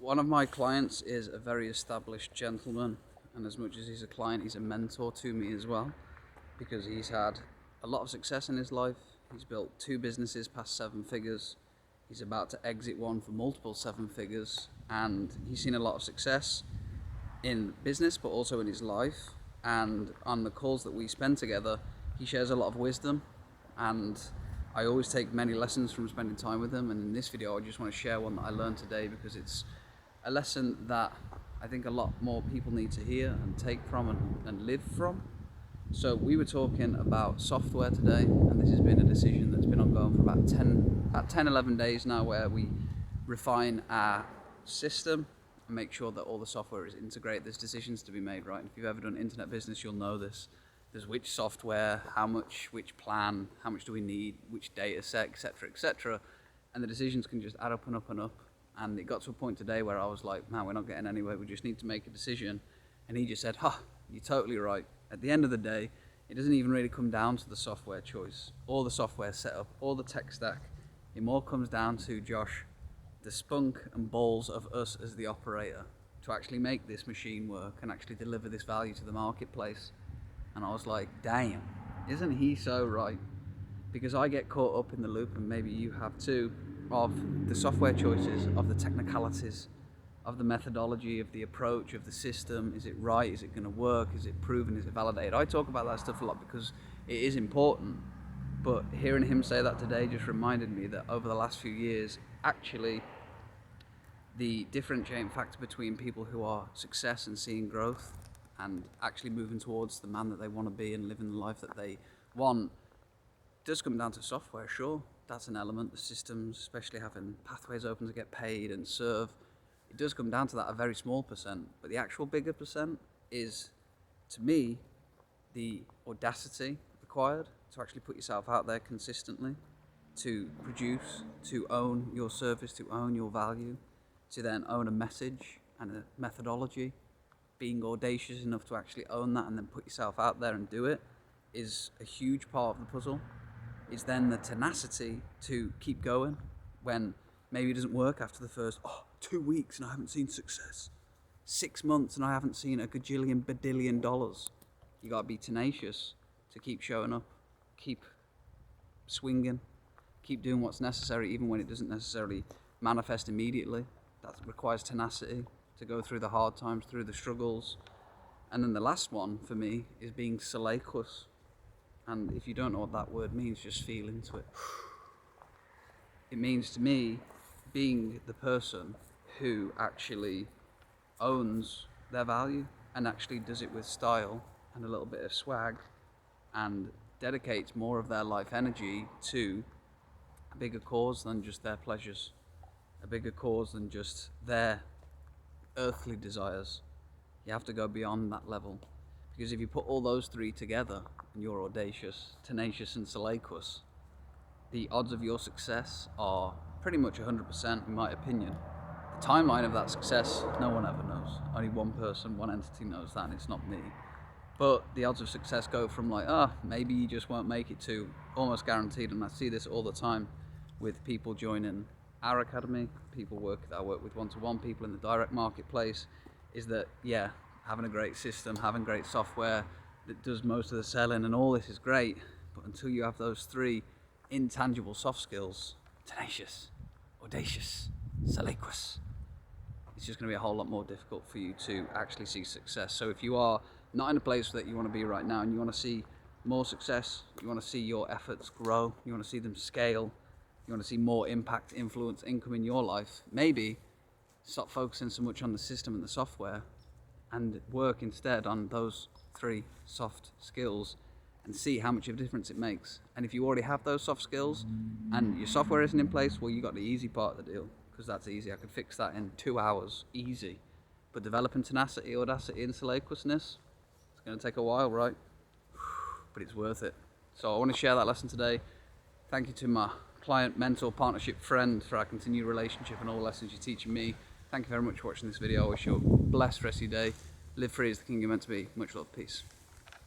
One of my clients is a very established gentleman, and as much as he's a client, he's a mentor to me as well, because he's had a lot of success in his life. He's built 2 businesses past 7 figures. He's about to exit one for multiple 7 figures, and he's seen a lot of success in business but also in his life. And on the calls that we spend together, he shares a lot of wisdom, and I always take many lessons from spending time with him. And in this video I just want to share one that I learned today, because it's a lesson that I think a lot more people need to hear and take from and live from. So we were talking about software today, and this has been a decision that's been ongoing for about 10-11 days now, where we refine our system and make sure that all the software is integrated. There's decisions to be made, right? And if you've ever done internet business, you'll know this. There's which software, how much, which plan, how much do we need, which data set, etc., etc. And the decisions can just add up and up and up. And it got to a point today where I was like, man, we're not getting anywhere. We just need to make a decision. And he just said, you're totally right. At the end of the day, it doesn't even really come down to the software choice or the software setup or the tech stack. It more comes down to, Josh, the spunk and balls of us as the operator to actually make this machine work and actually deliver this value to the marketplace. And I was like, damn, isn't he so right? Because I get caught up in the loop, and maybe you have too, of the software choices, of the technicalities, of the methodology, of the approach, of the system. Is it right? Is it going to work? Is it proven? Is it validated? I talk about that stuff a lot because it is important. But hearing him say that today just reminded me that over the last few years, actually, the differentiating factor between people who are success and seeing growth and actually moving towards the man that they want to be and living the life that they want does come down to software, sure. That's an element. The systems, especially having pathways open to get paid and serve, it does come down to that, a very small percent. But the actual bigger percent is, to me, the audacity required to actually put yourself out there consistently, to produce, to own your service, to own your value, to then own a message and a methodology. Being audacious enough to actually own that and then put yourself out there and do it is a huge part of the puzzle. It's then the tenacity to keep going when maybe it doesn't work after the first 2 weeks and I haven't seen success, 6 months and I haven't seen a gajillion badillion dollars. You gotta be tenacious to keep showing up, keep swinging, keep doing what's necessary even when it doesn't necessarily manifest immediately. That requires tenacity to go through the hard times, through the struggles. And then the last one for me is being salacious. And if you don't know what that word means, just feel into it. It means, to me, being the person who actually owns their value and actually does it with style and a little bit of swag, and dedicates more of their life energy to a bigger cause than just their pleasures, a bigger cause than just their earthly desires. You have to go beyond that level, because if you put all those 3 together and you're audacious, tenacious and salacious, the odds of your success are pretty much 100% in my opinion. The timeline of that success, no one ever knows. Only one person, one entity knows that, and it's not me. But the odds of success go from like, maybe you just won't make it, to almost guaranteed. And I see this all the time with people joining our academy, people that I work with one-to-one, people in the direct marketplace, is that, having a great system, having great software that does most of the selling and all this is great, but until you have those 3 intangible soft skills, tenacious, audacious, salacious, it's just going to be a whole lot more difficult for you to actually see success. So if you are not in a place that you want to be right now and you want to see more success, you want to see your efforts grow, you want to see them scale, you want to see more impact, influence, income in your life, maybe stop focusing so much on the system and the software and work instead on those 3 soft skills and see how much of a difference it makes. And if you already have those soft skills and your software isn't in place, well, you got the easy part of the deal, because that's easy. I could fix that in 2 hours, easy. But developing tenacity, audacity and salaciousness, it's going to take a while, right? But it's worth it. So I want to share that lesson today. Thank you to my client, mentor, partnership, friend for our continued relationship and all the lessons you're teaching me. Thank you very much for watching this video. I wish you a blessed rest of your day. Live free as the king you're meant to be. Much love. Peace.